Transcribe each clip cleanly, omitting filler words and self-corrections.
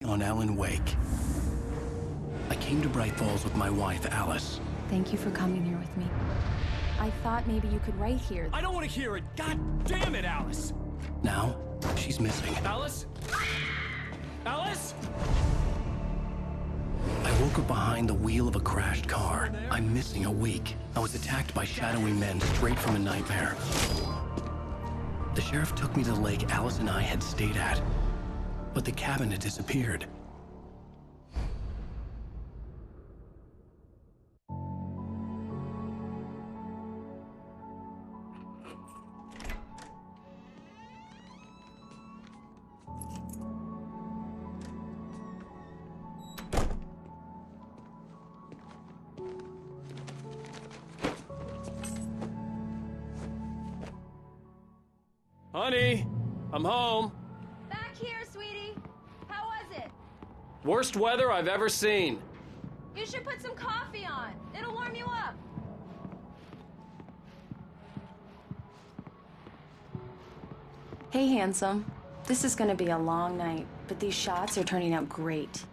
On Alan Wake. I came to Bright Falls with my wife, Alice. Thank you for coming here with me. I thought maybe you could write here. I don't want to hear it! God damn it, Alice! Now, she's missing. Alice? Alice? I woke up behind the wheel of a crashed car. I'm missing a week. I was attacked by shadowy men straight from a nightmare. The sheriff took me to the lake Alice and I had stayed at, but the cabin had disappeared. Honey, I'm home. Back here, sweetie. How was it? Worst weather I've ever seen. You should put some coffee on. It'll warm you up. Hey, handsome. This is gonna be a long night, but these shots are turning out great.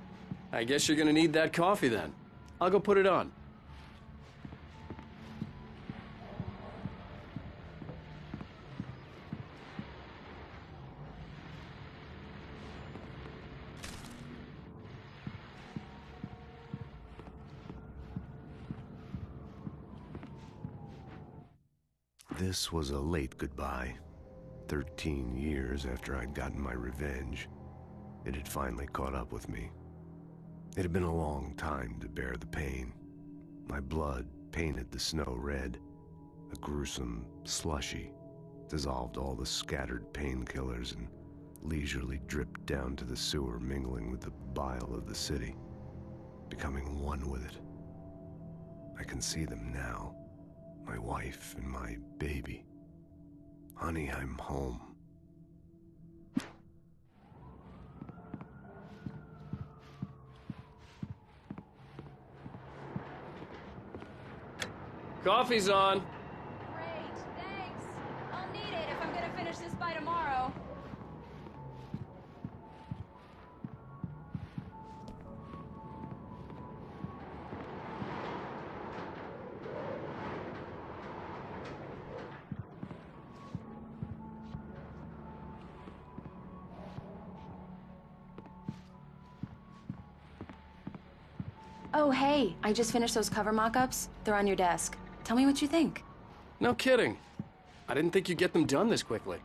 I guess you're gonna need that coffee then. I'll go put it on. This was a late goodbye. 13 years after I'd gotten my revenge, it had finally caught up with me. It had been a long time to bear the pain. My blood painted the snow red. A gruesome slushy dissolved all the scattered painkillers and leisurely dripped down to the sewer, mingling with the bile of the city, becoming one with it. I can see them now. My wife and my baby. Honey, I'm home. Coffee's on. Great, thanks. I'll need it if I'm gonna finish this by tomorrow. Oh, hey, I just finished those cover mock-ups. They're on your desk. Tell me what you think. No kidding. I didn't think you'd get them done this quickly.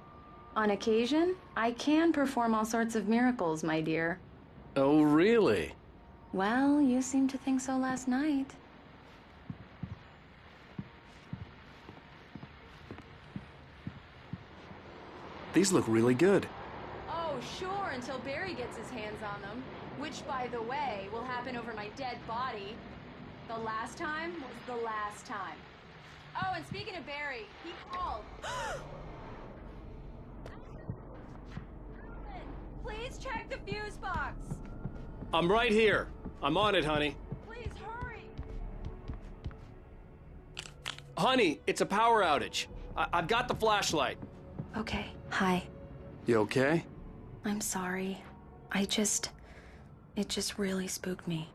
On occasion, I can perform all sorts of miracles, my dear. Oh, really? Well, you seemed to think so last night. These look really good. Oh, sure, until Barry gets his hands on them. Which, by the way, will happen over my dead body. The last time was the last time. Oh, and speaking of Barry, he called. Please check the fuse box. I'm right here. I'm on it, honey. Please hurry. Honey, it's a power outage. I've got the flashlight. Okay, hi. You okay? I'm sorry. It just really spooked me.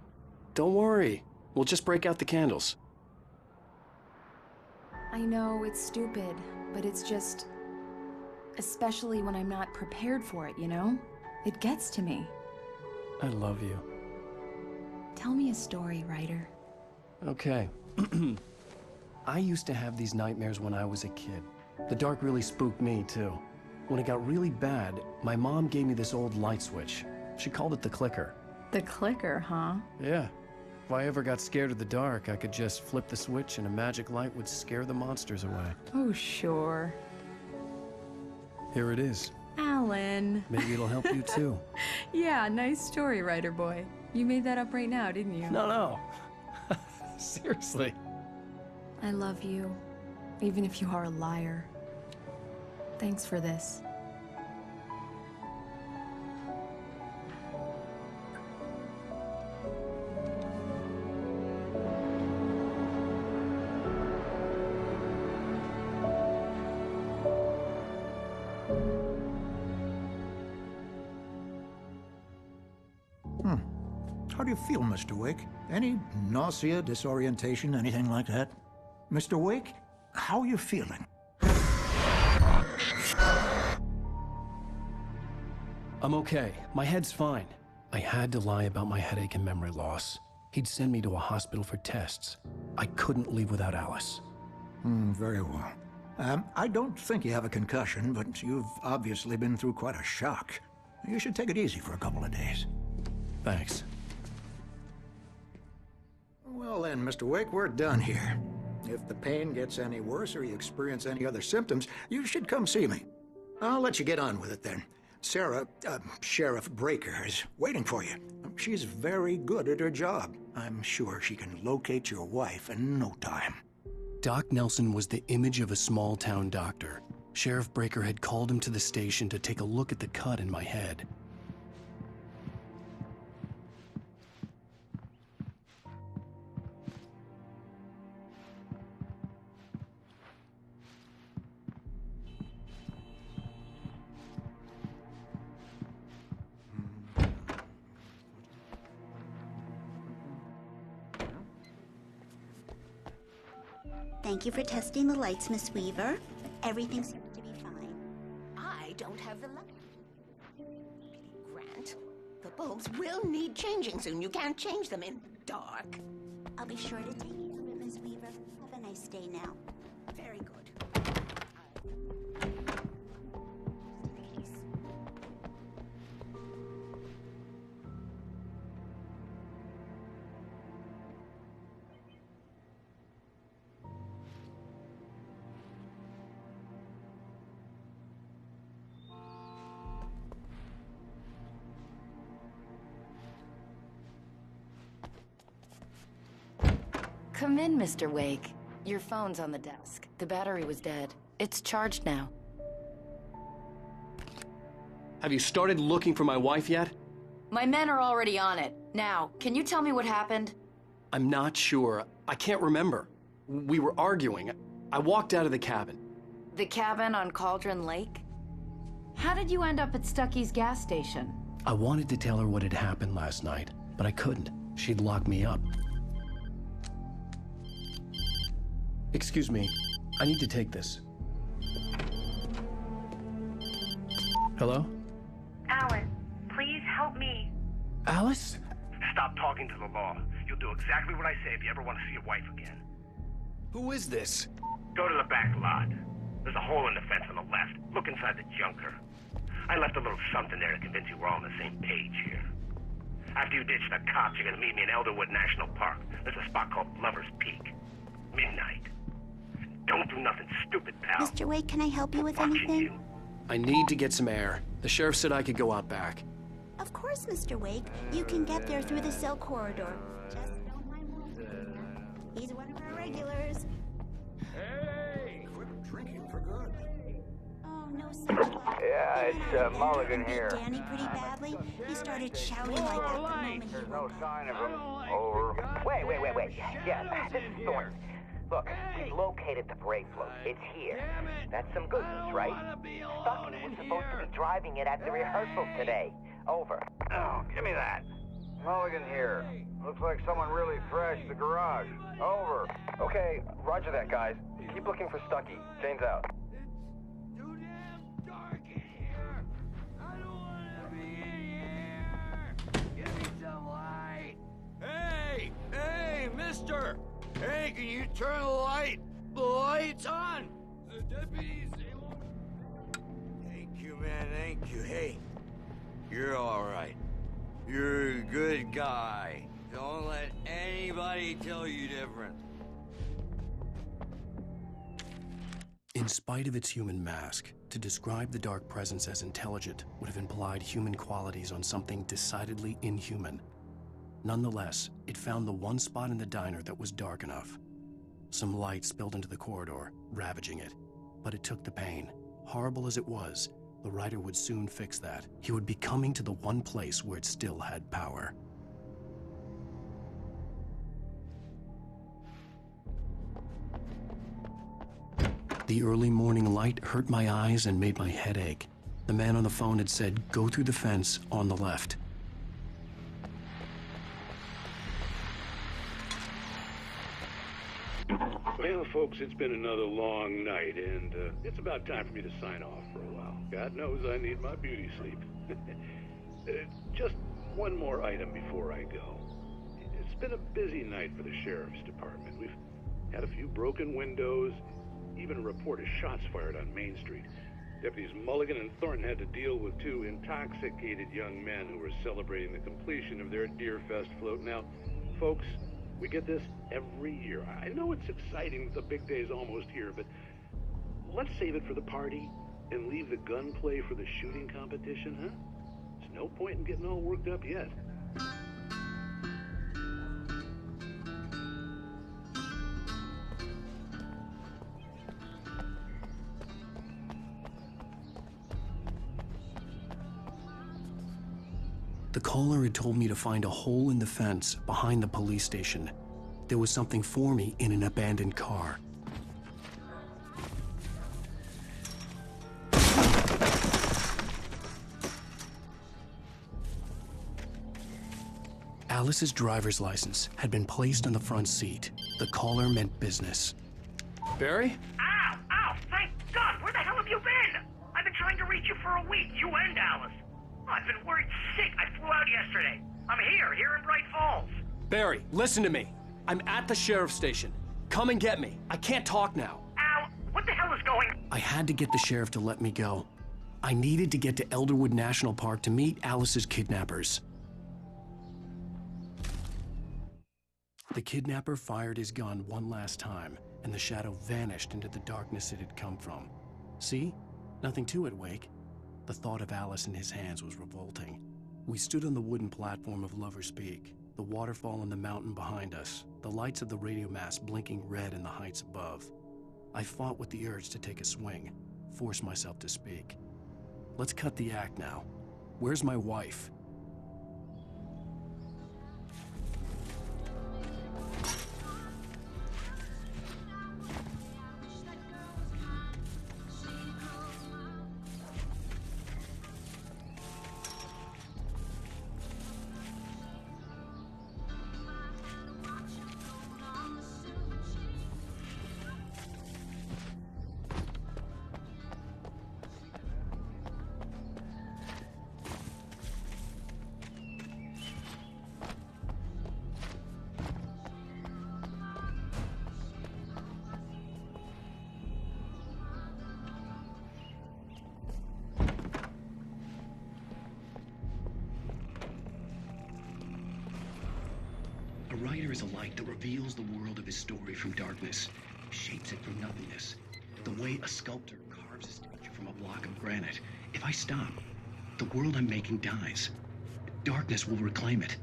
Don't worry. We'll just break out the candles. I know it's stupid, but it's just... especially when I'm not prepared for it, you know? It gets to me. I love you. Tell me a story, writer. Okay. I used to have these nightmares when I was a kid. The dark really spooked me, too. When it got really bad, my mom gave me this old light switch. She called it the clicker. The clicker, huh? Yeah. If I ever got scared of the dark, I could just flip the switch and a magic light would scare the monsters away. Oh, sure. Here it is. Alan. Maybe it'll help you, too. Yeah, nice story, writer boy. You made that up right now, didn't you? No. Seriously. I love you, even if you are a liar. Thanks for this. How do you feel, Mr. Wake? Any nausea, disorientation, anything like that? Mr. Wake, how are you feeling? I'm okay. My head's fine. I had to lie about my headache and memory loss. He'd send me to a hospital for tests. I couldn't leave without Alice. Very well. I don't think you have a concussion, but you've obviously been through quite a shock. You should take it easy for a couple of days. Thanks. Well then, Mr. Wake, we're done here. If the pain gets any worse or you experience any other symptoms, you should come see me. I'll let you get on with it then. Sarah, Sheriff Breaker, is waiting for you. She's very good at her job. I'm sure she can locate your wife in no time. Doc Nelson was the image of a small-town doctor. Sheriff Breaker had called him to the station to take a look at the cut in my head. Thank you for testing the lights, Miss Weaver. Everything seems to be fine. I don't have the light. Grant, the bulbs will need changing soon. You can't change them in the dark. I'll be sure to take care of it, Miss Weaver. Have a nice day now. Very good. Come in, Mr. Wake. Your phone's on the desk. The battery was dead. It's charged now. Have you started looking for my wife yet? My men are already on it. Now, can you tell me what happened? I'm not sure. I can't remember. We were arguing. I walked out of the cabin. The cabin on Cauldron Lake? How did you end up at Stucky's gas station? I wanted to tell her what had happened last night, but I couldn't. She'd lock me up. Excuse me. I need to take this. Hello? Alan, please help me. Alice? Stop talking to the law. You'll do exactly what I say if you ever want to see your wife again. Who is this? Go to the back lot. There's a hole in the fence on the left. Look inside the junker. I left a little something there to convince you we're all on the same page here. After you ditch the cops, you're gonna meet me in Elderwood National Park. There's a spot called Lover's Peak. Midnight. Don't do nothing stupid, pal. Mr. Wake, can I help you with Watching anything? you. I need to get some air. The sheriff said I could go out back. Of course, Mr. Wake. You can get there through the cell corridor. Just don't mind Wolf. He's one of our regulars. Hey! Quit drinking for good. Oh, no such luck. Yeah, it's Mulligan here. Danny pretty badly. He started shouting like that the moment he There's no woke up. sign of him. Over. Wait. Yeah, this is Thornton. Look, we located the brake float. It's here. That's some good news, right? Stucky was supposed to be driving it at the rehearsal today. Over. Oh, give me that. Mulligan here. Looks like someone really thrashed the garage. Over. Okay, roger that, guys. Keep looking for Stucky. Jane's out. Too damn dark in here. I don't want to be in here. Give me some light. Hey, mister. Hey, can you turn the light? The light's on. The deputies, they won't... Thank you, man, thank you. Hey, you're all right. You're a good guy. Don't let anybody tell you different. In spite of its human mask, to describe the dark presence as intelligent would have implied human qualities on something decidedly inhuman. Nonetheless, it found the one spot in the diner that was dark enough. Some light spilled into the corridor, ravaging it. But it took the pain. Horrible as it was, the writer would soon fix that. He would be coming to the one place where it still had power. The early morning light hurt my eyes and made my head ache. The man on the phone had said, "Go through the fence on the left." Well, folks, it's been another long night, and it's about time for me to sign off for a while. God knows I need my beauty sleep. Just one more item before I go. It's been a busy night for the Sheriff's Department. We've had a few broken windows, even a report of shots fired on Main Street. Deputies Mulligan and Thornton had to deal with two intoxicated young men who were celebrating the completion of their Deerfest float. Now, folks, we get this every year. I know it's exciting, the big day's almost here, but let's save it for the party and leave the gunplay for the shooting competition, huh? There's no point in getting all worked up yet. The caller had told me to find a hole in the fence behind the police station. There was something for me in an abandoned car. Alice's driver's license had been placed on the front seat. The caller meant business. Barry? Ow! Ow! Thank God! Where the hell have you been? I've been trying to reach you for a week, you and Alice. I've been worried sick. I flew out yesterday. I'm here in Bright Falls. Barry, listen to me. I'm at the sheriff's station. Come and get me. I can't talk now. Ow! What the hell is going on? I had to get the sheriff to let me go. I needed to get to Elderwood National Park to meet Alice's kidnappers. The kidnapper fired his gun one last time, and the shadow vanished into the darkness it had come from. See? Nothing to it, Wake. The thought of Alice in his hands was revolting. We stood on the wooden platform of Lover's Peak, the waterfall on the mountain behind us, the lights of the radio mast blinking red in the heights above. I fought with the urge to take a swing, force myself to speak. Let's cut the act now. Where's my wife? A writer is a light that reveals the world of his story from darkness, shapes it from nothingness. The way a sculptor carves a statue from a block of granite. If I stop, the world I'm making dies. Darkness will reclaim it.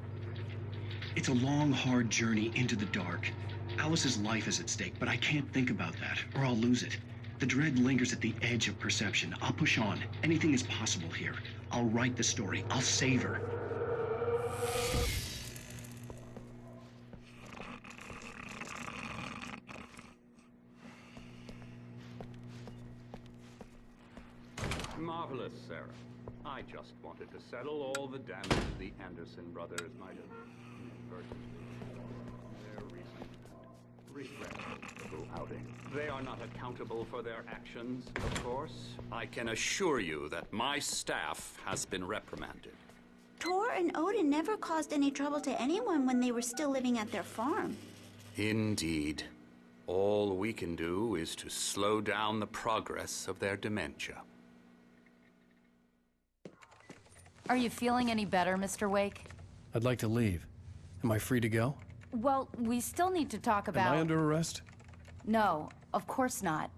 It's a long, hard journey into the dark. Alice's life is at stake, but I can't think about that, or I'll lose it. The dread lingers at the edge of perception. I'll push on. Anything is possible here. I'll write the story. I'll save her. Marvelous, Sarah. I just wanted to settle all the damage the Anderson brothers might have inadvertently their recent regrettable outing. They are not accountable for their actions, of course. I can assure you that my staff has been reprimanded. Tor and Odin never caused any trouble to anyone when they were still living at their farm. Indeed. All we can do is to slow down the progress of their dementia. Are you feeling any better, Mr. Wake? I'd like to leave. Am I free to go? Well, we still need to talk about... Am I under arrest? No, of course not.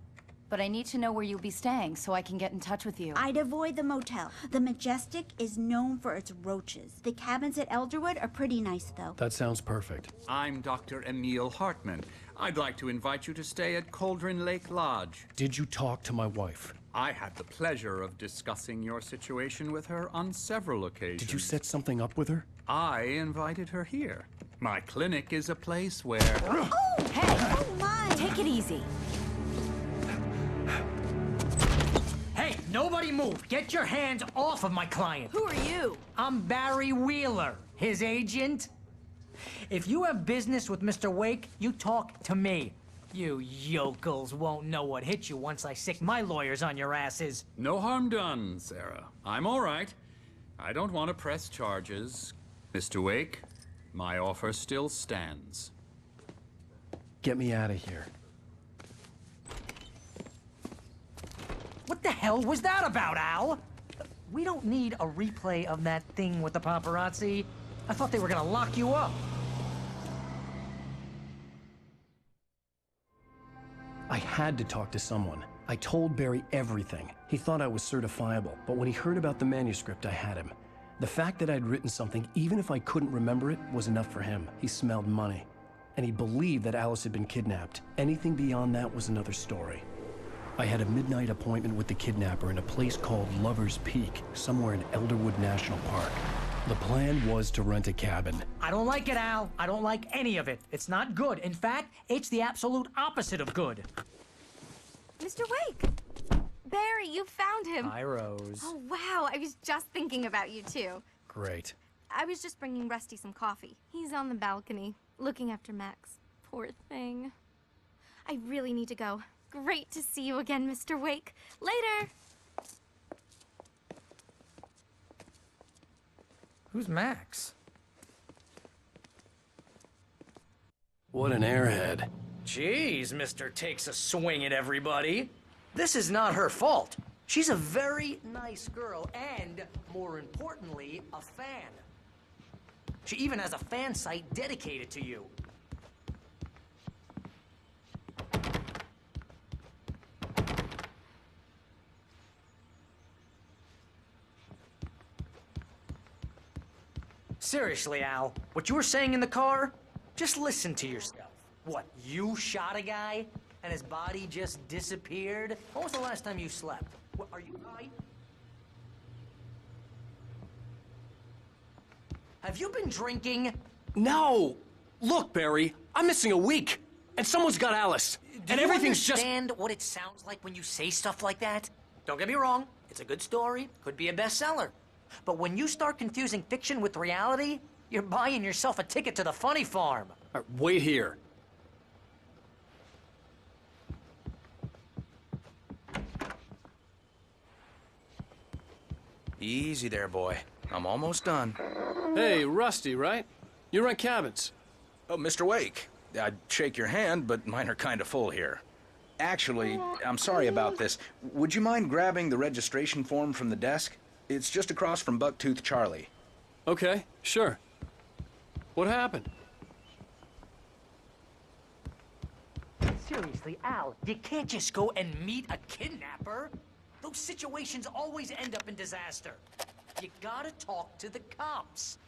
But I need to know where you'll be staying so I can get in touch with you. I'd avoid the motel. The Majestic is known for its roaches. The cabins at Elderwood are pretty nice, though. That sounds perfect. I'm Dr. Emil Hartman. I'd like to invite you to stay at Cauldron Lake Lodge. Did you talk to my wife? I had the pleasure of discussing your situation with her on several occasions. Did you set something up with her? I invited her here. My clinic is a place where... Oh! Hey! Oh, my! Take it easy. Hey, nobody move! Get your hands off of my client! Who are you? I'm Barry Wheeler, his agent. If you have business with Mr. Wake, you talk to me. You yokels won't know what hit you once I sick my lawyers on your asses. No harm done, Sarah. I'm all right. I don't want to press charges. Mr. Wake, my offer still stands. Get me out of here. What the hell was that about, Al? We don't need a replay of that thing with the paparazzi. I thought they were gonna lock you up. I had to talk to someone. I told Barry everything. He thought I was certifiable, but when he heard about the manuscript, I had him. The fact that I'd written something, even if I couldn't remember it, was enough for him. He smelled money. And he believed that Alice had been kidnapped. Anything beyond that was another story. I had a midnight appointment with the kidnapper in a place called Lover's Peak, somewhere in Elderwood National Park. The plan was to rent a cabin. I don't like it, Al. I don't like any of it. It's not good. In fact, it's the absolute opposite of good. Mr. Wake! Barry, you found him. Hi, Rose. Oh, wow. I was just thinking about you, too. Great. I was just bringing Rusty some coffee. He's on the balcony, looking after Max. Poor thing. I really need to go. Great to see you again, Mr. Wake. Later! Who's Max? What an airhead. Jeez, Mr. Takes a swing at everybody. This is not her fault. She's a very nice girl and, more importantly, a fan. She even has a fan site dedicated to you. Seriously, Al, what you were saying in the car, just listen to yourself. What, you shot a guy and his body just disappeared? When was the last time you slept? What, are you right? Have you been drinking? No! Look, Barry, I'm missing a week, and someone's got Alice, and everything's just... Do you understand what it sounds like when you say stuff like that? Don't get me wrong, it's a good story, could be a bestseller. But when you start confusing fiction with reality, you're buying yourself a ticket to the funny farm. All right, wait here. Easy there, boy. I'm almost done. Hey, Rusty, right? You rent cabins. Oh, Mr. Wake. I'd shake your hand, but mine are kind of full here. Actually, I'm sorry about this. Would you mind grabbing the registration form from the desk? It's just across from Bucktooth Charlie. Okay, sure. What happened? Seriously, Al, you can't just go and meet a kidnapper. Those situations always end up in disaster. You gotta talk to the cops.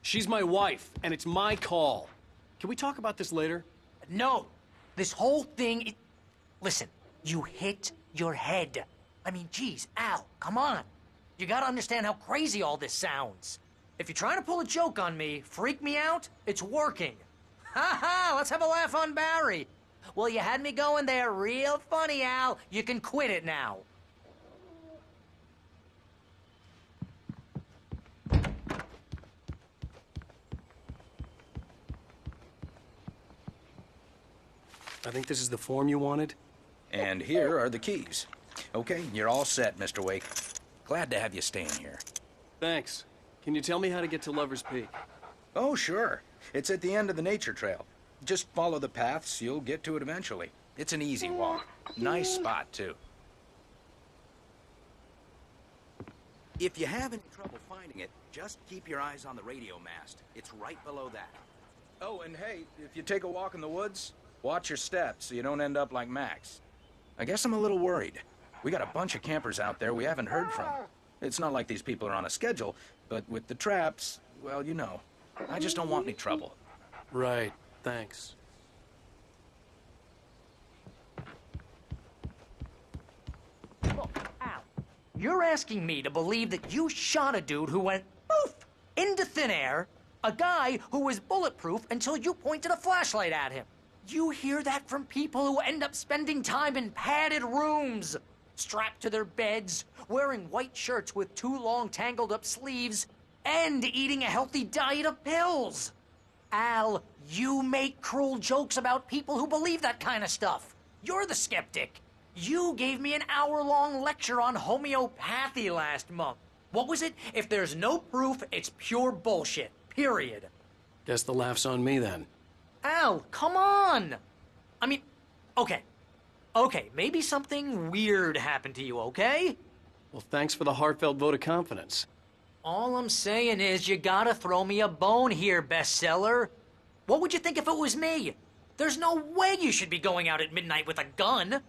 She's my wife, and it's my call. Can we talk about this later? No. This whole thing... Listen, you hit your head. I mean, geez, Al, come on. You gotta understand how crazy all this sounds. If you're trying to pull a joke on me, freak me out, it's working. Ha ha, let's have a laugh on Barry. Well, you had me going there real funny, Al. You can quit it now. I think this is the form you wanted. And here are the keys. Okay, you're all set, Mr. Wake. Glad to have you staying here. Thanks. Can you tell me how to get to Lover's Peak? Oh, sure. It's at the end of the nature trail. Just follow the paths, you'll get to it eventually. It's an easy walk. Nice spot, too. If you have any trouble finding it, just keep your eyes on the radio mast. It's right below that. Oh, and hey, if you take a walk in the woods, watch your steps so you don't end up like Max. I guess I'm a little worried. We got a bunch of campers out there we haven't heard from. It's not like these people are on a schedule, but with the traps, well, you know. I just don't want any trouble. Right. Thanks. Look, Al, you're asking me to believe that you shot a dude who went poof into thin air, a guy who was bulletproof until you pointed a flashlight at him. You hear that from people who end up spending time in padded rooms, strapped to their beds, wearing white shirts with too long tangled up sleeves, and eating a healthy diet of pills. Al, you make cruel jokes about people who believe that kind of stuff. You're the skeptic. You gave me an hour-long lecture on homeopathy last month. What was it? If there's no proof, it's pure bullshit. Period. Guess the laugh's on me then. Al, come on! I mean, okay. Okay, maybe something weird happened to you, okay? Well, thanks for the heartfelt vote of confidence. All I'm saying is you gotta throw me a bone here, bestseller. What would you think if it was me? There's no way you should be going out at midnight with a gun.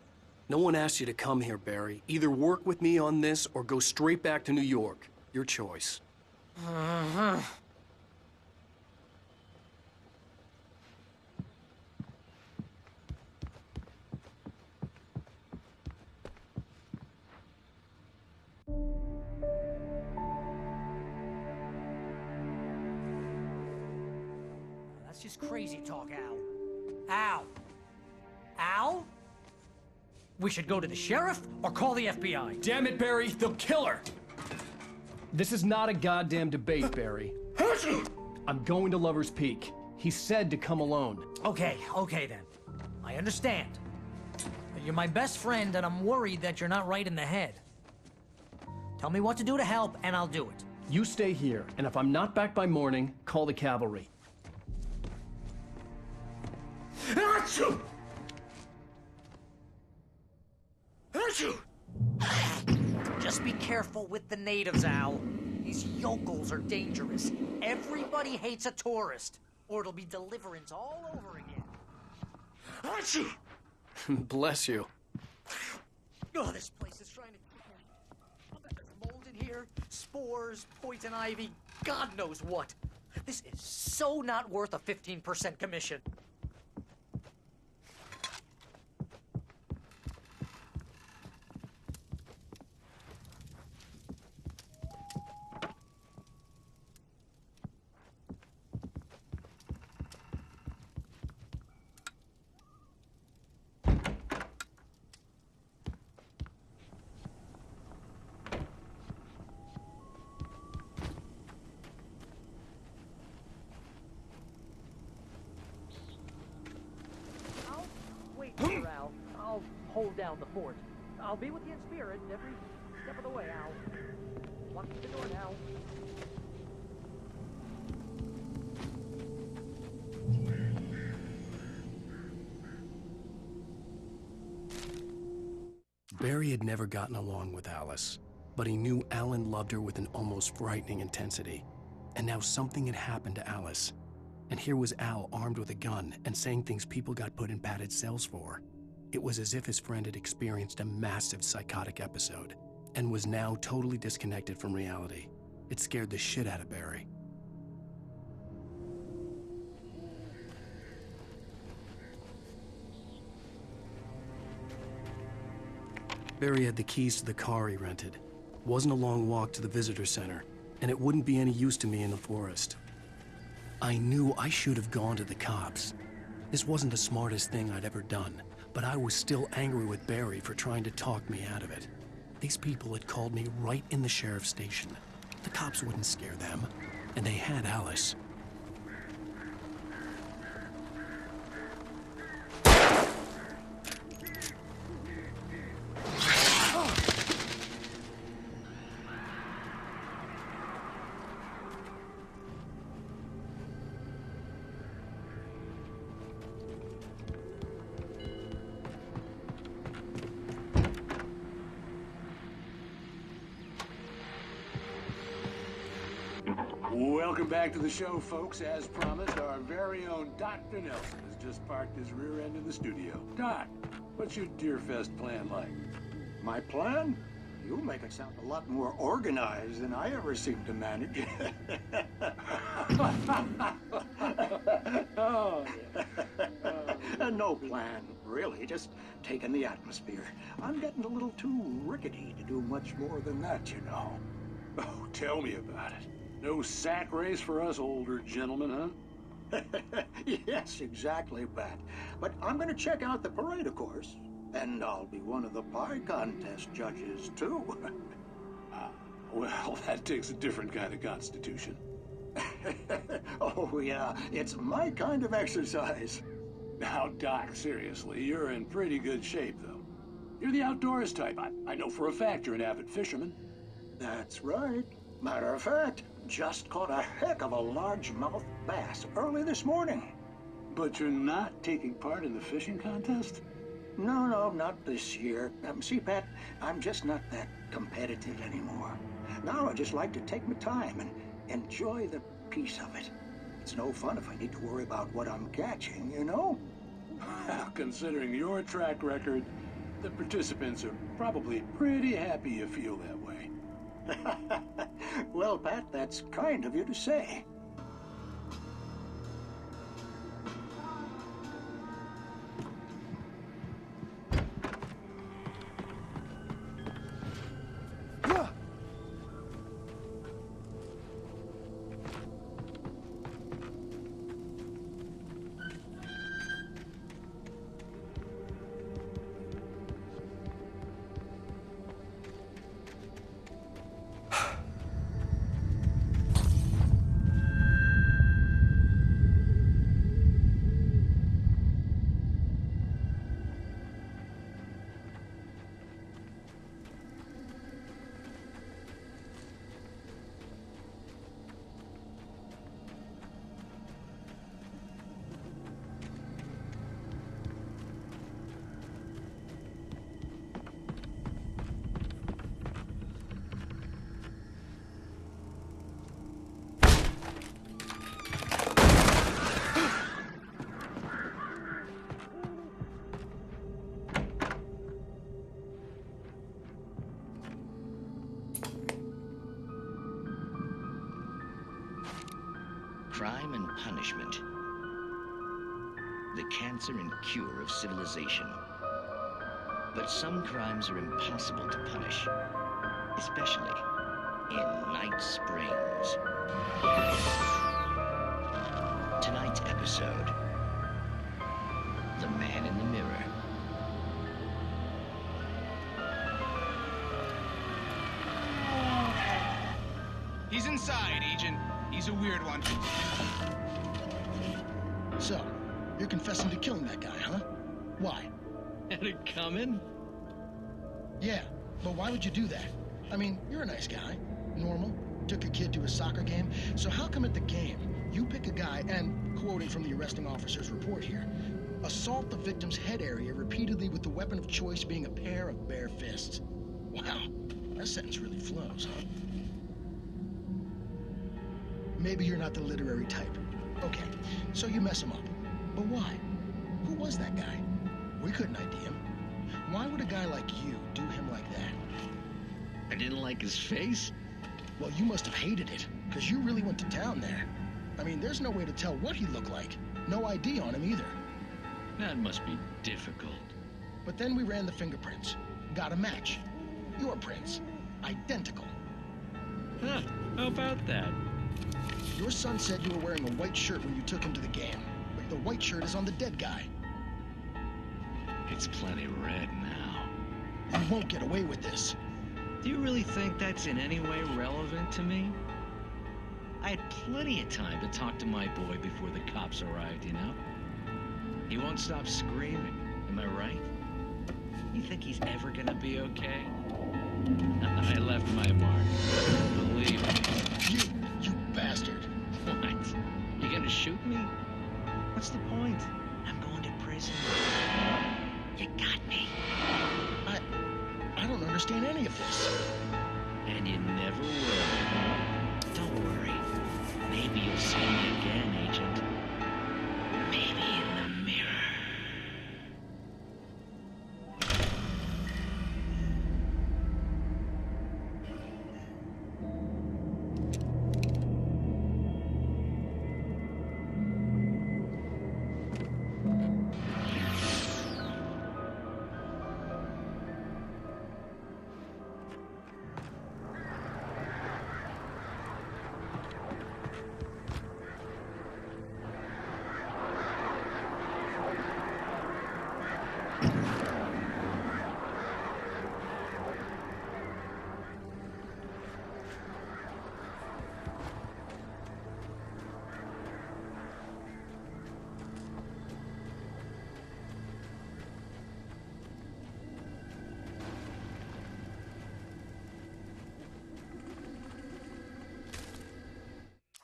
No one asked you to come here, Barry. Either work with me on this or go straight back to New York. Your choice. That's just crazy talk, Al. Al? Al? We should go to the sheriff or call the FBI. Damn it, Barry, they'll kill her! This is not a goddamn debate, Barry. I'm going to Lover's Peak. He said to come alone. Okay then. I understand. You're my best friend, and I'm worried that you're not right in the head. Tell me what to do to help, and I'll do it. You stay here, and if I'm not back by morning, call the cavalry. Achoo! Achoo! Just be careful with the natives, Al. These yokels are dangerous. Everybody hates a tourist, or it'll be deliverance all over again. Achoo! Bless you. Oh, this place is trying to... There's mold in here, spores, poison ivy, God knows what. This is so not worth a 15% commission. Al, I'll hold down the fort. I'll be with you in spirit every step of the way, Al. Lock the door now. Barry had never gotten along with Alice, but he knew Alan loved her with an almost frightening intensity. And now something had happened to Alice. And here was Al armed with a gun and saying things people got put in padded cells for. It was as if his friend had experienced a massive psychotic episode and was now totally disconnected from reality. It scared the shit out of Barry. Barry had the keys to the car he rented. Wasn't a long walk to the visitor center, and it wouldn't be any use to me in the forest. I knew I should have gone to the cops. This wasn't the smartest thing I'd ever done, but I was still angry with Barry for trying to talk me out of it. These people had called me right in the sheriff's station. The cops wouldn't scare them, and they had Alice. Welcome back to the show, folks. As promised, our very own Dr. Nelson has just parked his rear end in the studio. Doc, what's your Deerfest plan like? My plan? You make it sound a lot more organized than I ever seem to manage. Oh, yeah. No plan, really. Just taking the atmosphere. I'm getting a little too rickety to do much more than that, you know. Oh, tell me about it. No sack race for us older gentlemen, huh? Yes, exactly, Bat. But I'm going to check out the parade, of course. And I'll be one of the pie contest judges, too. Well, that takes a different kind of constitution. Oh, yeah, it's my kind of exercise. Now, Doc, seriously, you're in pretty good shape, though. You're the outdoors type. I know for a fact you're an avid fisherman. That's right. Matter of fact, just caught a heck of a largemouth bass early this morning. But you're not taking part in the fishing contest? No, not this year. See, Pat, I'm just not that competitive anymore. Now I just like to take my time and enjoy the peace of it. It's no fun if I need to worry about what I'm catching, you know? Considering your track record, the participants are probably pretty happy you feel that way. Well, Pat, that's kind of you to say. Crime and punishment. The cancer and cure of civilization. But some crimes are impossible to punish, especially in Night Springs. Tonight's episode, The Man in the Mirror. He's inside, Agent. He's a weird one. So, you're confessing to killing that guy, huh? Why? Had it coming? Yeah, but why would you do that? I mean, you're a nice guy. Normal. Took a kid to a soccer game. So how come at the game, you pick a guy and, quoting from the arresting officer's report here, assault the victim's head area repeatedly with the weapon of choice being a pair of bare fists? Wow, that sentence really flows, huh? Maybe you're not the literary type. Okay, so you mess him up. But why? Who was that guy? We couldn't ID him. Why would a guy like you do him like that? I didn't like his face? Well, you must have hated it, because you really went to town there. I mean, there's no way to tell what he looked like. No ID on him either. That must be difficult. But then we ran the fingerprints. Got a match. Your prints. Identical. Huh, how about that? Your son said you were wearing a white shirt when you took him to the game, but the white shirt is on the dead guy. It's plenty red now. You won't get away with this. Do you really think that's in any way relevant to me? I had plenty of time to talk to my boy before the cops arrived, you know? He won't stop screaming, am I right? You think he's ever gonna be okay? I left my mark. Believe me. You bastard. What? You gonna shoot me? What's the point? I'm going to prison. You got me. I don't understand any of this. And you never will. Don't worry. Maybe you'll see me again, Agent. Maybe in the mirror.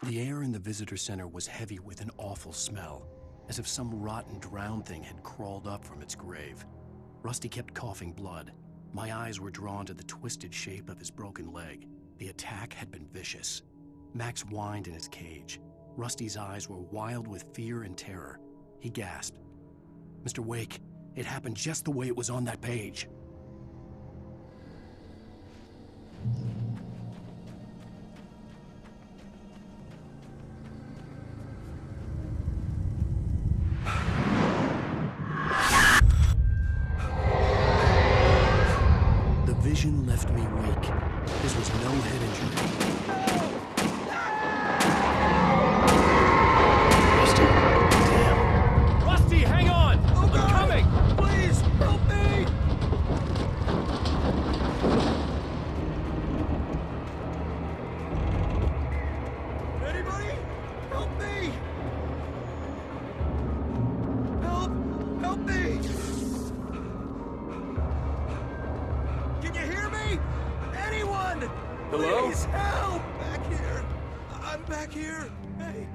The air in the visitor center was heavy with an awful smell, as if some rotten drowned thing had crawled up from its grave. Rusty kept coughing blood. My eyes were drawn to the twisted shape of his broken leg. The attack had been vicious. Max whined in his cage. Rusty's eyes were wild with fear and terror. He gasped. "Mr. Wake, it happened just the way it was on that page." The vision left me weak. This was no head injury. Rusty, damn. Rusty, hang on! I'm coming! Please, help me! Anybody? Help me! Help me! Can you hear me? Anyone? Hello? Please help! Back here. I'm back here. Hey.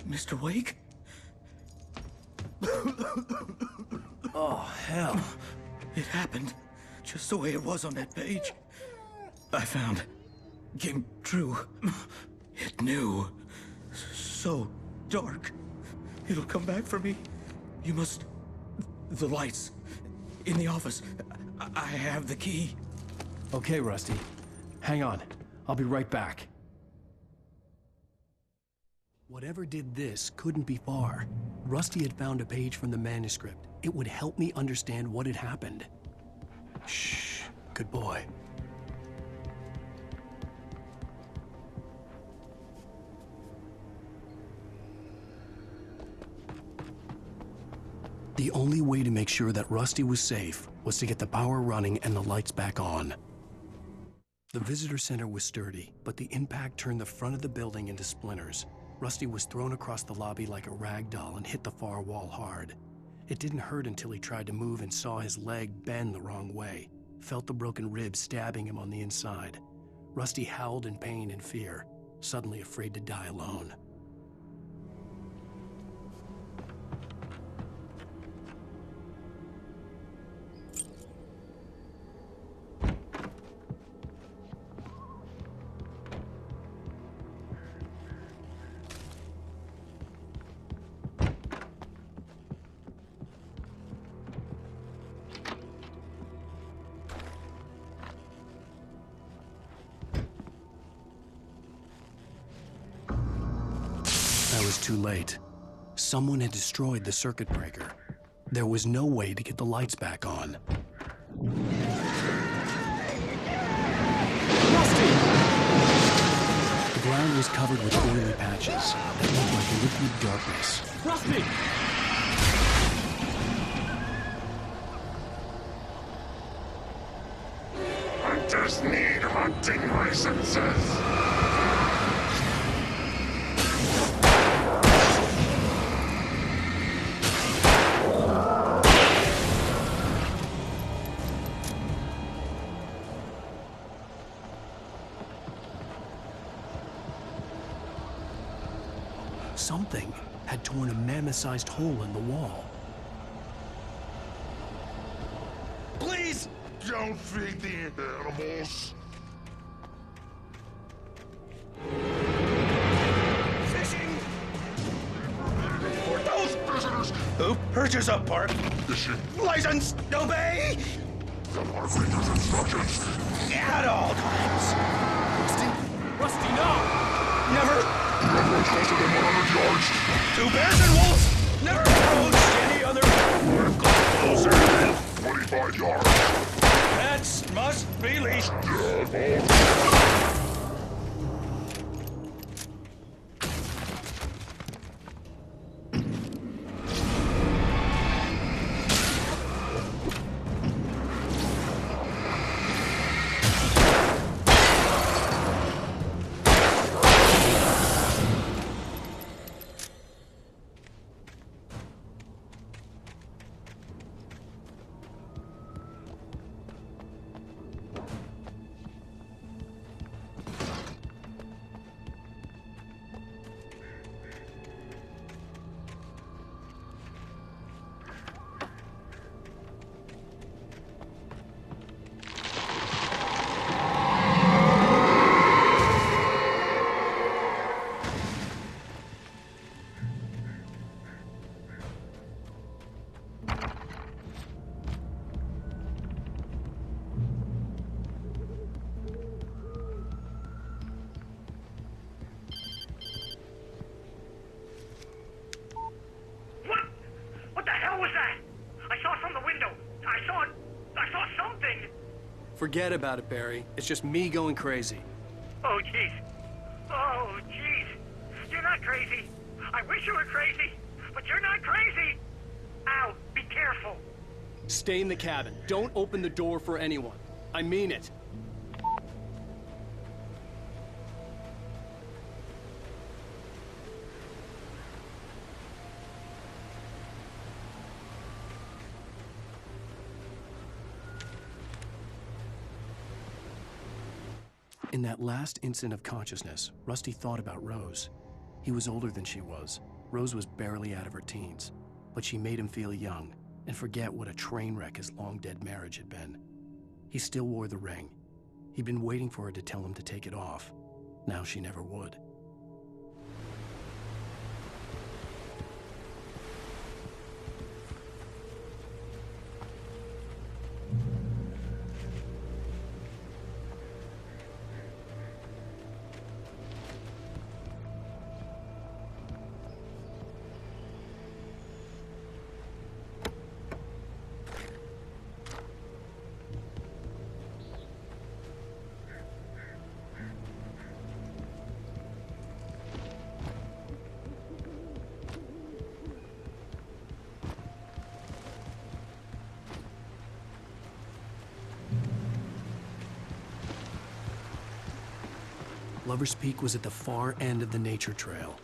Mr. Wake? Oh, hell. It happened just the way it was on that page. I found. Came true. It knew. So dark. It'll come back for me. You must... The lights. In the office. I have the key. Okay, Rusty. Hang on. I'll be right back. Whatever did this couldn't be far. Rusty had found a page from the manuscript. It would help me understand what had happened. Shh. Good boy. The only way to make sure that Rusty was safe was to get the power running and the lights back on. The visitor center was sturdy, but the impact turned the front of the building into splinters. Rusty was thrown across the lobby like a rag doll and hit the far wall hard. It didn't hurt until he tried to move and saw his leg bend the wrong way, felt the broken rib stabbing him on the inside. Rusty howled in pain and fear, suddenly afraid to die alone. I was too late. Someone had destroyed the circuit breaker. There was no way to get the lights back on. Rusty! The ground was covered with oily patches that looked like liquid darkness. Rusty! Hunters need hunting licenses. Something had torn a mammoth-sized hole in the wall. Please don't feed the animals. Fishing! For those visitors who purchase a park license, obey the park ranger's instructions at all times. Rusty, no! Never. You approach closer than 100 yards. Two bears and wolves never approach any other. Closer than 25 yards. Pets must be leashed. Forget about it, Barry. It's just me going crazy. Oh, jeez. Oh, jeez. You're not crazy. I wish you were crazy, but you're not crazy. Al, be careful. Stay in the cabin. Don't open the door for anyone. I mean it. In that last instant of consciousness, Rusty thought about Rose. He was older than she was. Rose was barely out of her teens, but she made him feel young and forget what a train wreck his long-dead marriage had been. He still wore the ring. He'd been waiting for her to tell him to take it off. Now she never would. Lover's Peak was at the far end of the nature trail.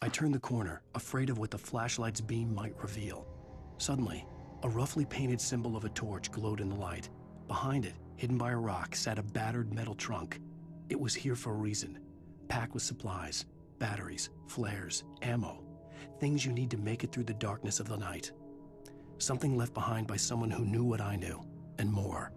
I turned the corner, afraid of what the flashlight's beam might reveal. Suddenly, a roughly painted symbol of a torch glowed in the light. Behind it, hidden by a rock, sat a battered metal trunk. It was here for a reason, packed with supplies, batteries, flares, ammo, things you need to make it through the darkness of the night. Something left behind by someone who knew what I knew, and more.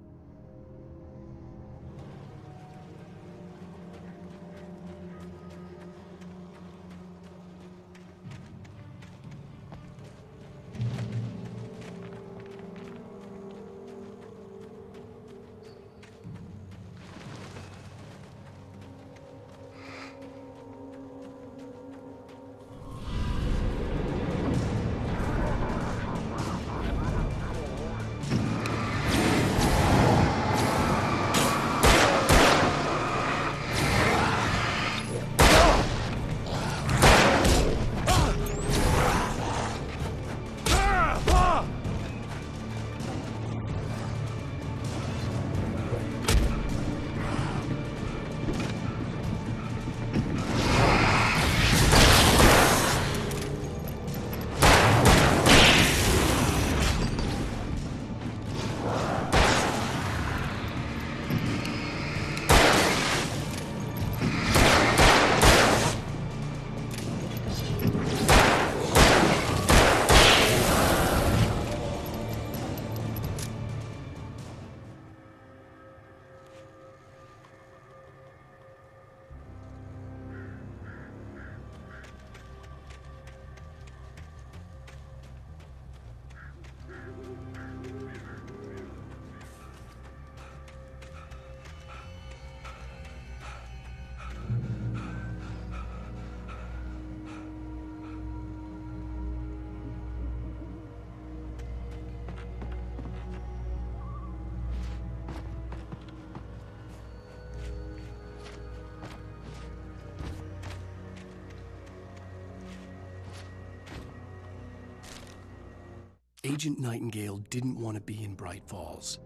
Agent Nightingale didn't want to be in Bright Falls.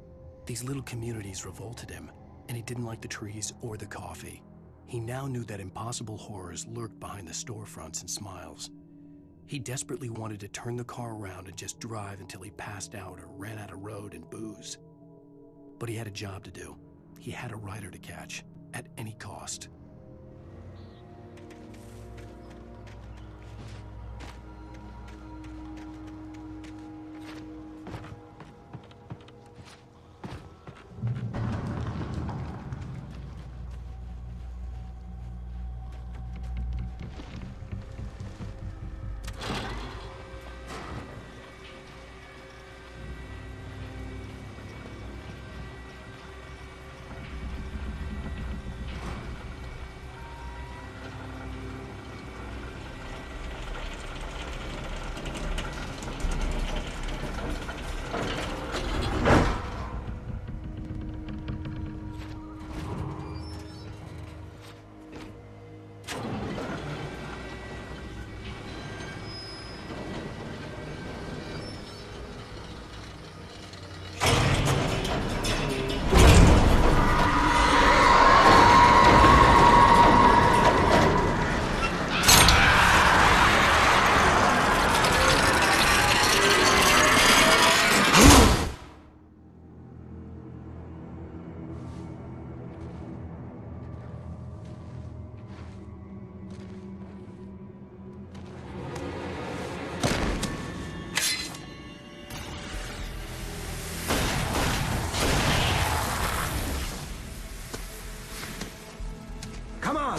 These little communities revolted him, and he didn't like the trees or the coffee. He now knew that impossible horrors lurked behind the storefronts and smiles. He desperately wanted to turn the car around and just drive until he passed out or ran out of road and booze. But he had a job to do. He had a rider to catch, at any cost.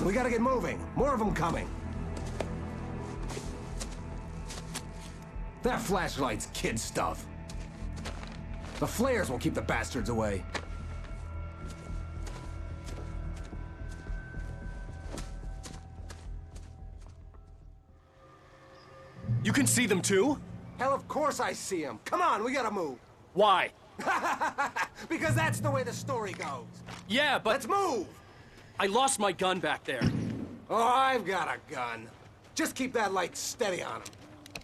We gotta get moving. More of them coming. That flashlight's kid stuff. The flares will keep the bastards away. You can see them too? Hell, of course I see them. Come on, we gotta move. Why? Because that's the way the story goes. Yeah, but... Let's move! I lost my gun back there. Oh, I've got a gun. Just keep that light steady on him.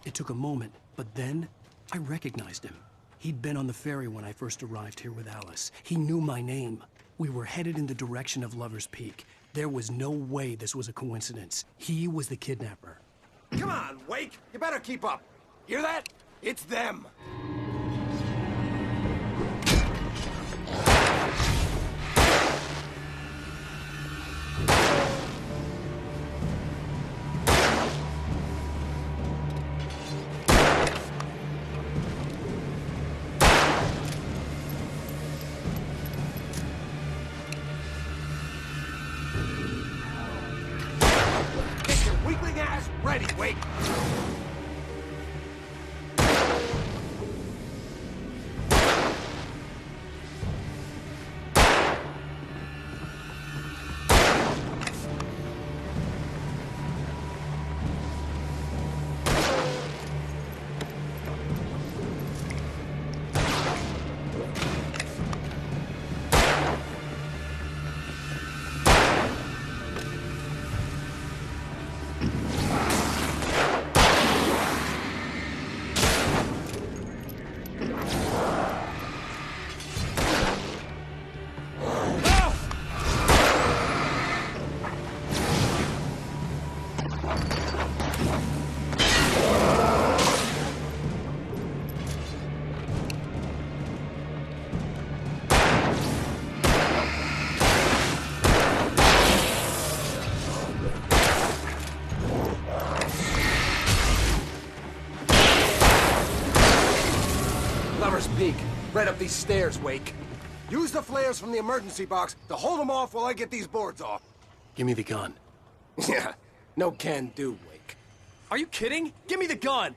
It took a moment, but then I recognized him. He'd been on the ferry when I first arrived here with Alice. He knew my name. We were headed in the direction of Lover's Peak. There was no way this was a coincidence. He was the kidnapper. Come on, Wake! You better keep up. Hear that? It's them! Get your weakling ass ready, Wake! Lover's Peak. Right up these stairs, Wake. Use the flares from the emergency box to hold them off while I get these boards off. Give me the gun. Yeah, no can do, Wake. Are you kidding? Give me the gun!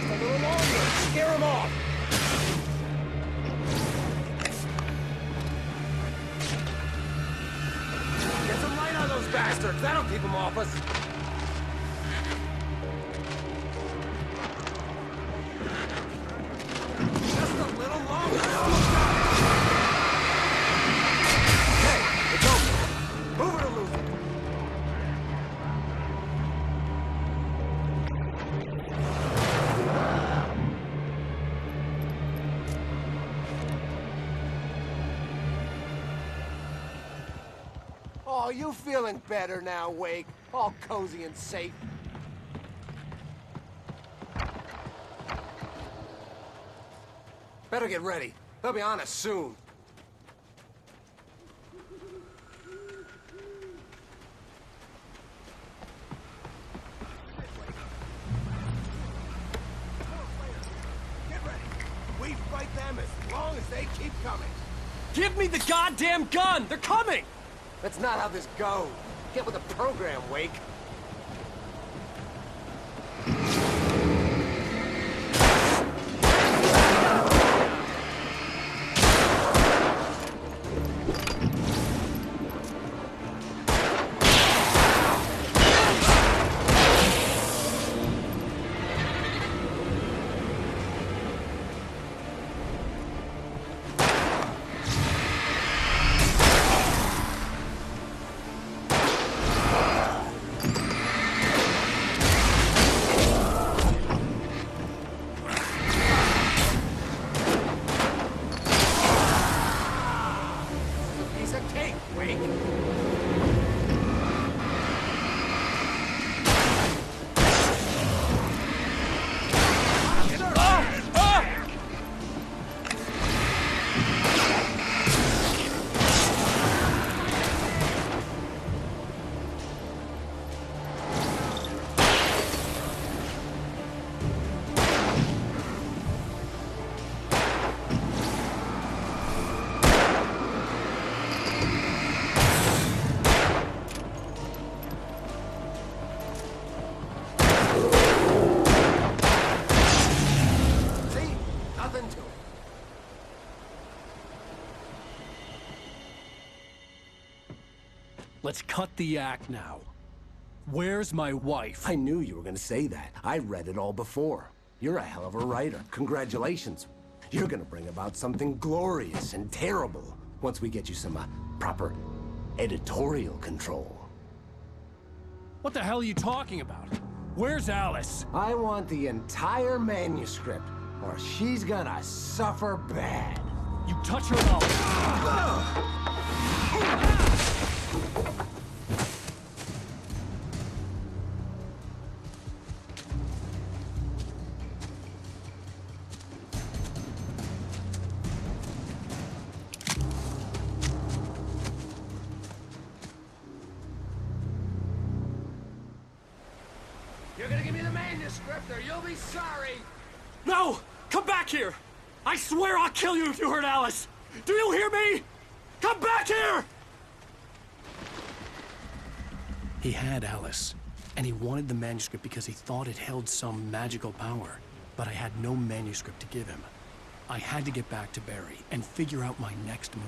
A little longer. Scare them off. Get some light on those bastards. That'll keep them off us. Just a little longer. Almost got it. Okay, it's over. Move it or lose it. Oh, you feeling better now, Wake? All cozy and safe. Better get ready. They'll be on us soon. Get ready. We fight them as long as they keep coming. Give me the goddamn gun! They're coming! That's not how this goes. Get with the program, Wake. Piece of cake, Wake. See? Nothing to it. Let's cut the act now. Where's my wife? I knew you were gonna say that. I read it all before. You're a hell of a writer. Congratulations. You're gonna bring about something glorious and terrible once we get you some proper editorial control. What the hell are you talking about? Where's Alice? I want the entire manuscript, or she's gonna suffer bad. You touch her and I'll... You're gonna give me the manuscript or you'll be sorry! No! Come back here! I swear I'll kill you if you hurt Alice! Do you hear me? Come back here! He had Alice, and he wanted the manuscript because he thought it held some magical power. But I had no manuscript to give him. I had to get back to Barry and figure out my next move.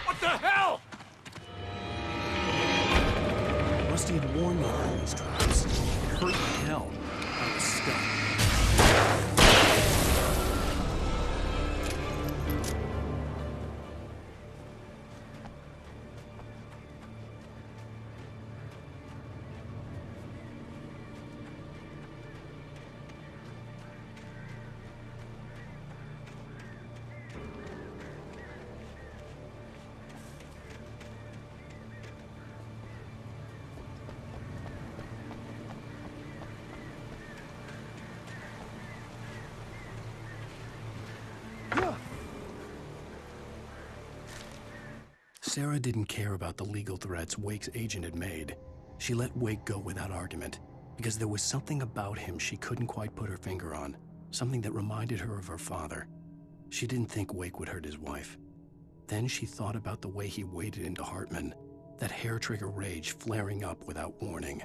What the hell? Rusty had warned me about these traps. It hurt like hell. I was stuck. Sarah didn't care about the legal threats Wake's agent had made. She let Wake go without argument, because there was something about him she couldn't quite put her finger on, something that reminded her of her father. She didn't think Wake would hurt his wife. Then she thought about the way he waded into Hartman, that hair-trigger rage flaring up without warning.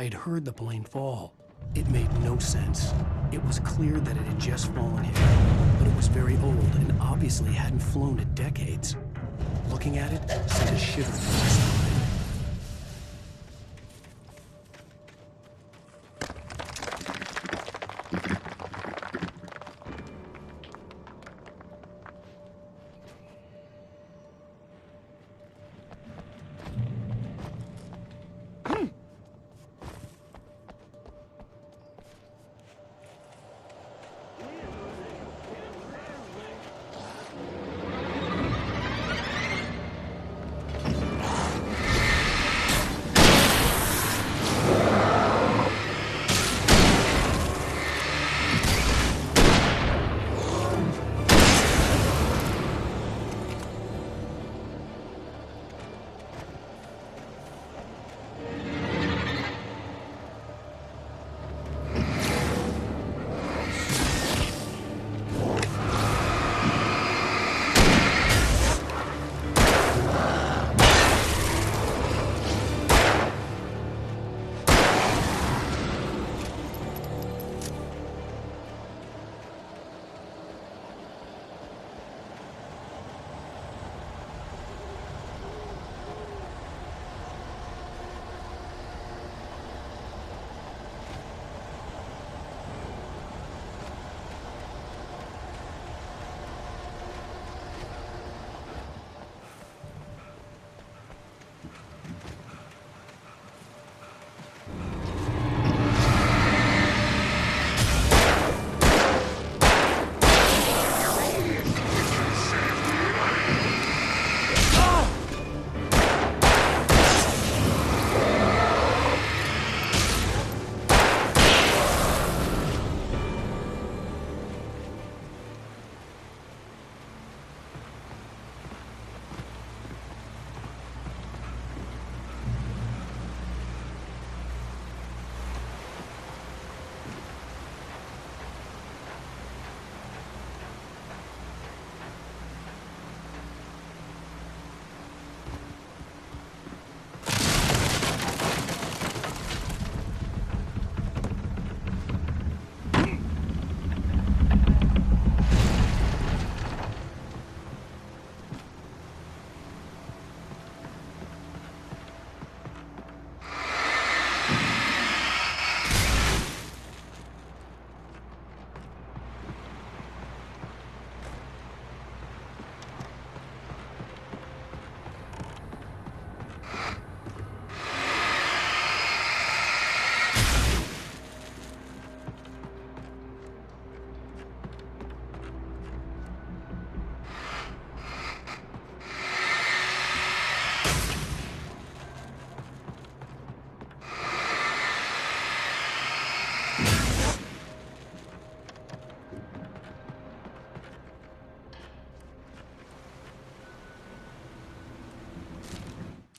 I had heard the plane fall. It made no sense. It was clear that it had just fallen here, but it was very old and obviously hadn't flown in decades. Looking at it sent a shiver through my spine.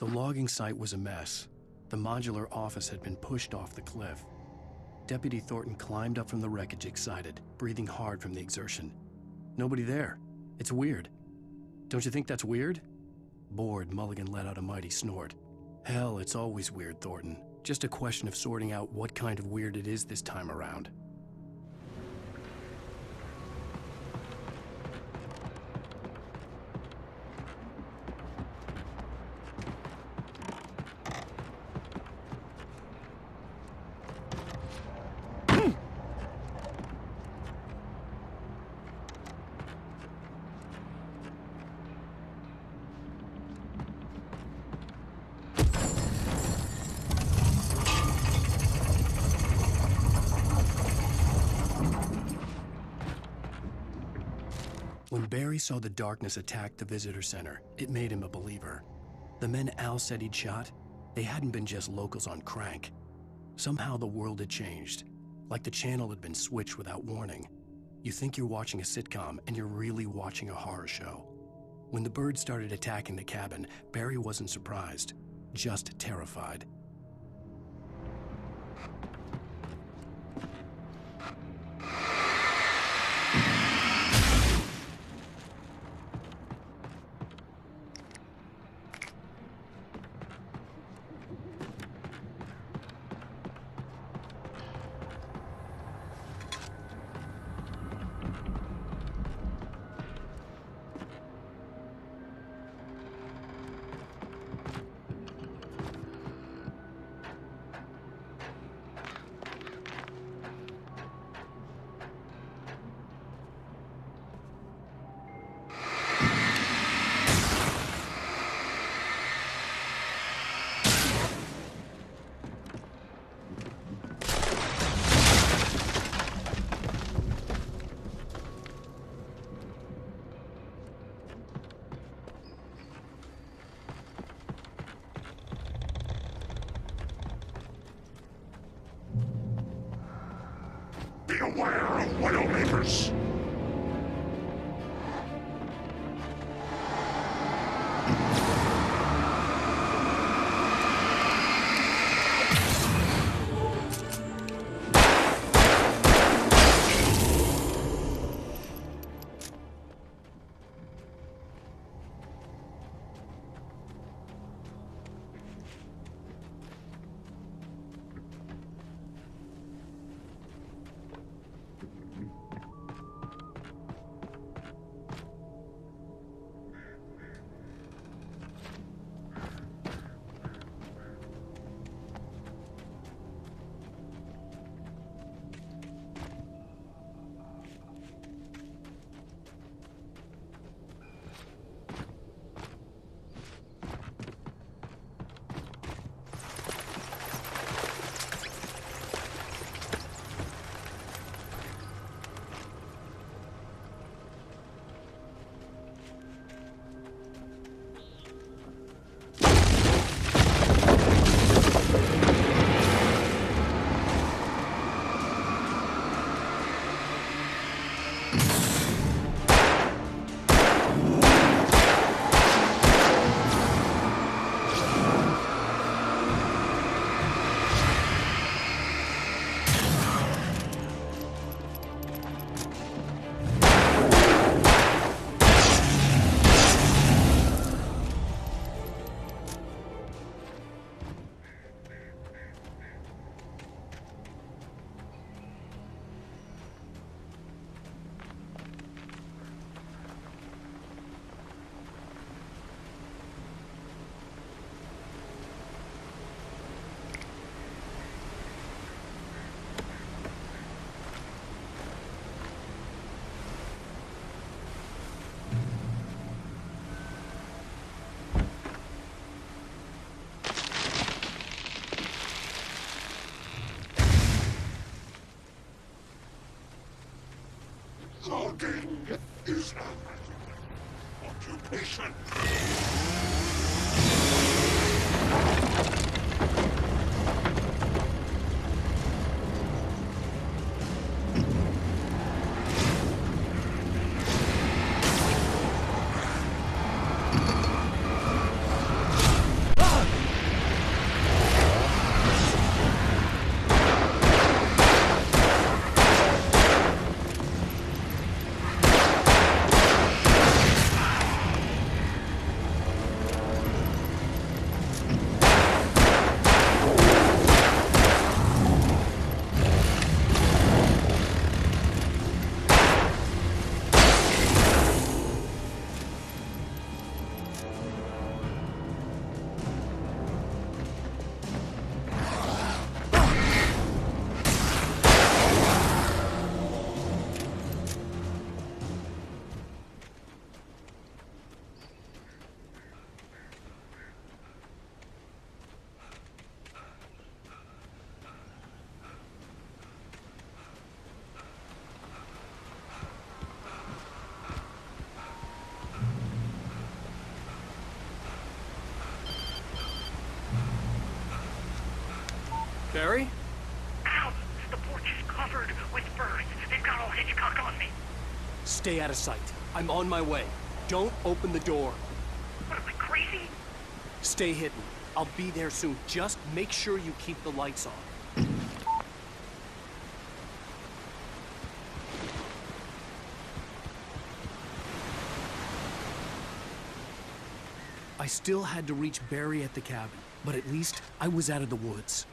The logging site was a mess. The modular office had been pushed off the cliff. Deputy Thornton climbed up from the wreckage excited, breathing hard from the exertion. Nobody there. It's weird. Don't you think that's weird? Bored, Mulligan let out a mighty snort. Hell, it's always weird, Thornton. Just a question of sorting out what kind of weird it is this time around. When Barry saw the darkness attack the visitor center, it made him a believer. The men Al said he'd shot, they hadn't been just locals on crank. Somehow the world had changed, like the channel had been switched without warning. You think you're watching a sitcom, and you're really watching a horror show. When the birds started attacking the cabin, Barry wasn't surprised, just terrified. this! Logging is an occupation. Barry? Ow! The porch is covered with birds. They've got all Hitchcock on me. Stay out of sight. I'm on my way. Don't open the door. What, am I crazy? Stay hidden. I'll be there soon. Just make sure you keep the lights on. I still had to reach Barry at the cabin, but at least I was out of the woods.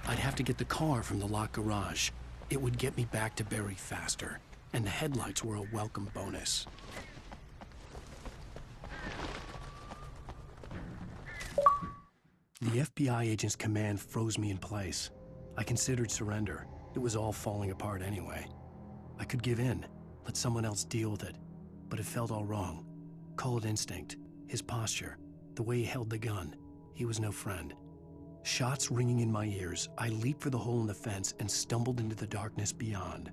I'd have to get the car from the locked garage. It would get me back to Barry faster, and the headlights were a welcome bonus. The FBI agent's command froze me in place. I considered surrender. It was all falling apart anyway. I could give in, let someone else deal with it, but it felt all wrong. Call it instinct, his posture, the way he held the gun. He was no friend. Shots ringing in my ears, I leaped for the hole in the fence and stumbled into the darkness beyond.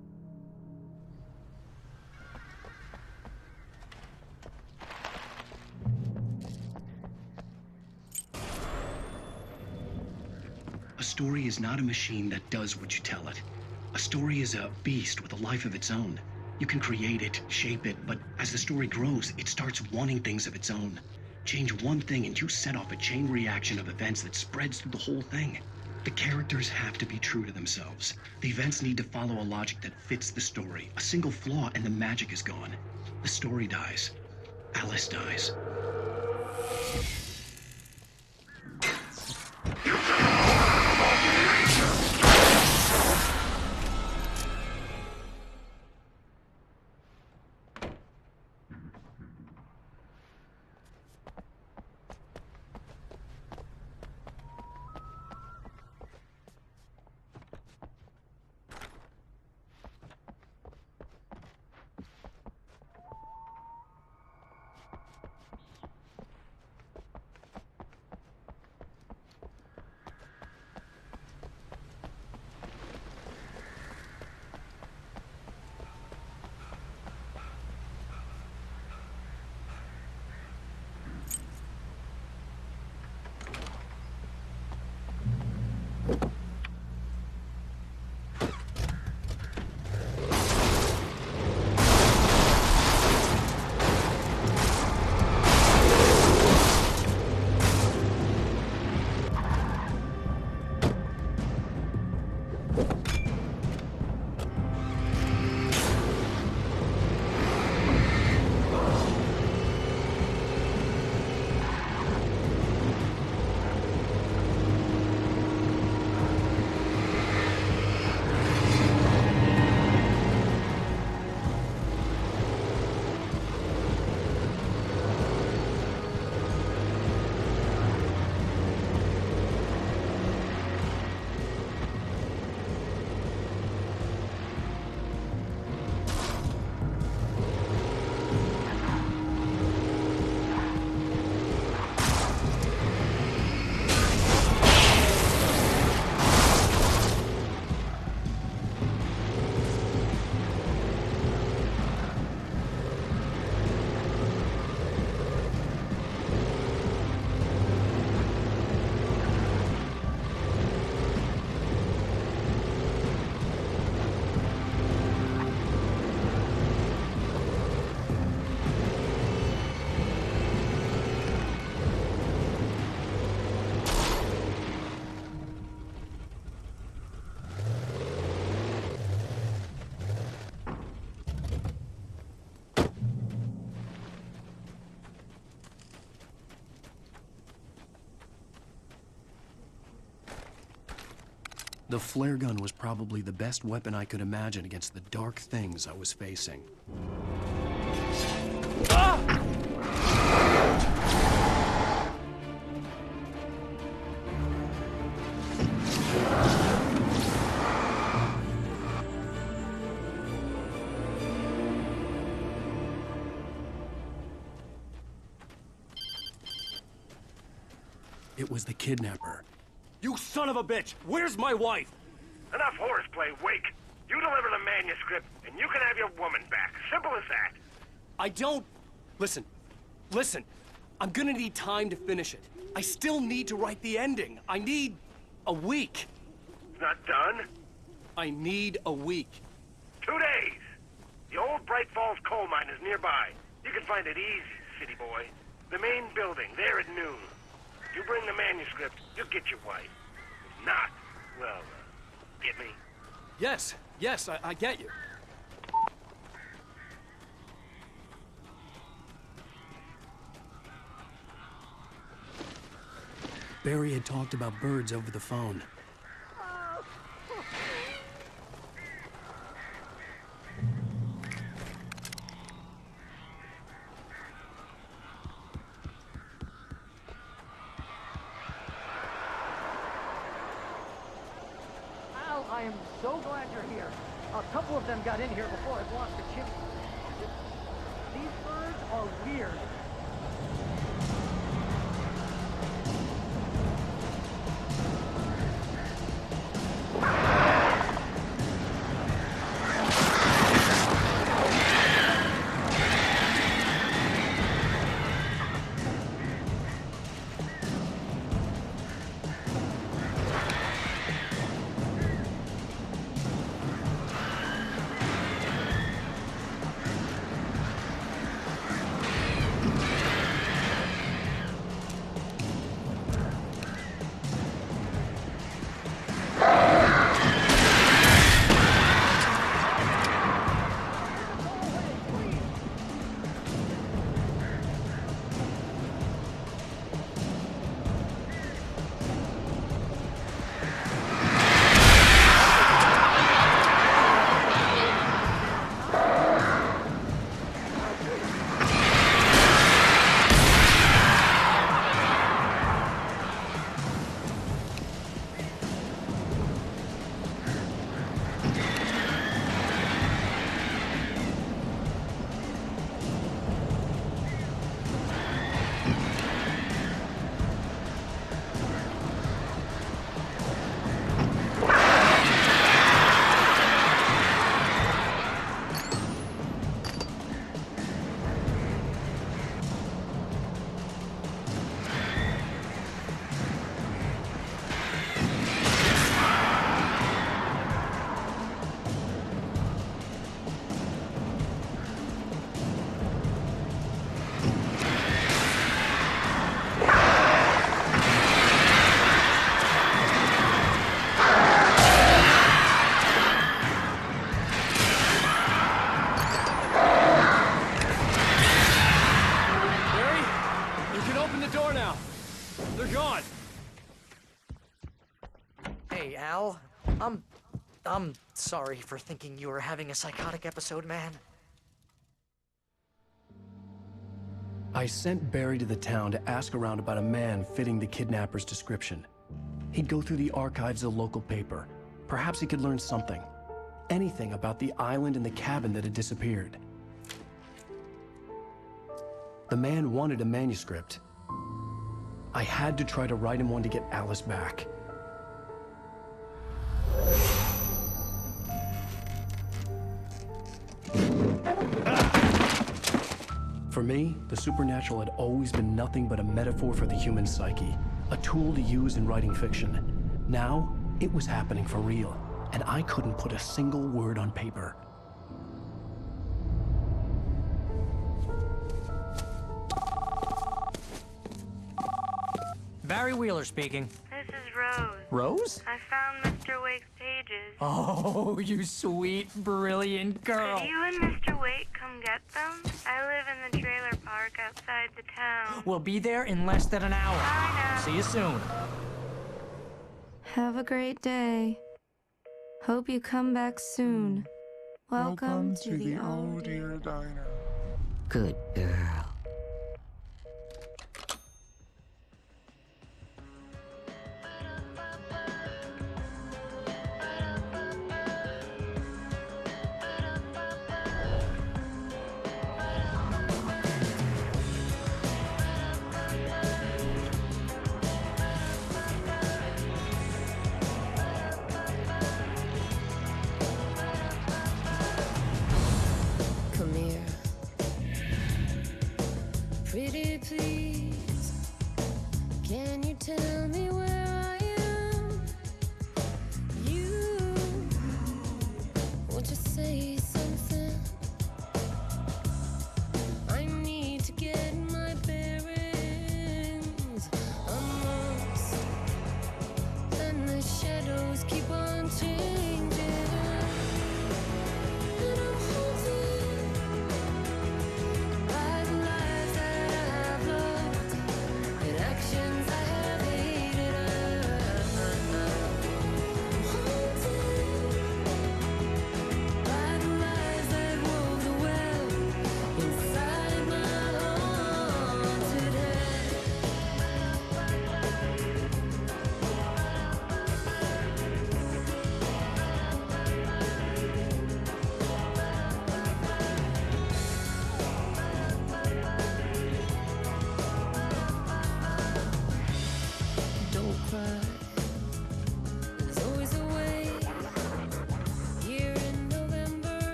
A story is not a machine that does what you tell it. A story is a beast with a life of its own. You can create it, shape it, but as the story grows, it starts wanting things of its own. Change one thing and you set off a chain reaction of events that spreads through the whole thing. The characters have to be true to themselves. The events need to follow a logic that fits the story. A single flaw and the magic is gone. The story dies. Alice dies. The flare gun was probably the best weapon I could imagine against the dark things I was facing. It was the Kidnapper. You son of a bitch! Where's my wife? Enough horseplay, Wake. You deliver the manuscript, and you can have your woman back. Simple as that. I don't... Listen. I'm gonna need time to finish it. I still need to write the ending. I need a week. It's not done? I need a week. 2 days. The old Bright Falls coal mine is nearby. You can find it easy, city boy. The main building, there at noon. You bring the manuscript, you'll get your wife. If not, well, get me? Yes, I get you. Barry had talked about birds over the phone. Al, I am so glad you're here. A couple of them got in here before I blocked the chimney. These birds are weird. Hey, Al. I'm sorry for thinking you were having a psychotic episode, man. I sent Barry to the town to ask around about a man fitting the kidnapper's description. He'd go through the archives of the local paper. Perhaps he could learn something. Anything about the island and the cabin that had disappeared. The man wanted a manuscript. I had to try to write him one to get Alice back. For me, the supernatural had always been nothing but a metaphor for the human psyche, a tool to use in writing fiction. Now, it was happening for real, and I couldn't put a single word on paper. Barry Wheeler speaking. This is Rose. Rose? I found Mr. Wake's pages. Oh, you sweet, brilliant girl. Could you and Mr. Wake come get them? I live in the trailer park outside the town. We'll be there in less than an hour. Bye now. See you soon. Have a great day. Hope you come back soon. Welcome to the Oh Dear Diner. Good girl. Come here. Pretty please, can you tell me where I am? You, won't you say something? I need to get my bearings. I'm lost, and the shadows keep on chasing.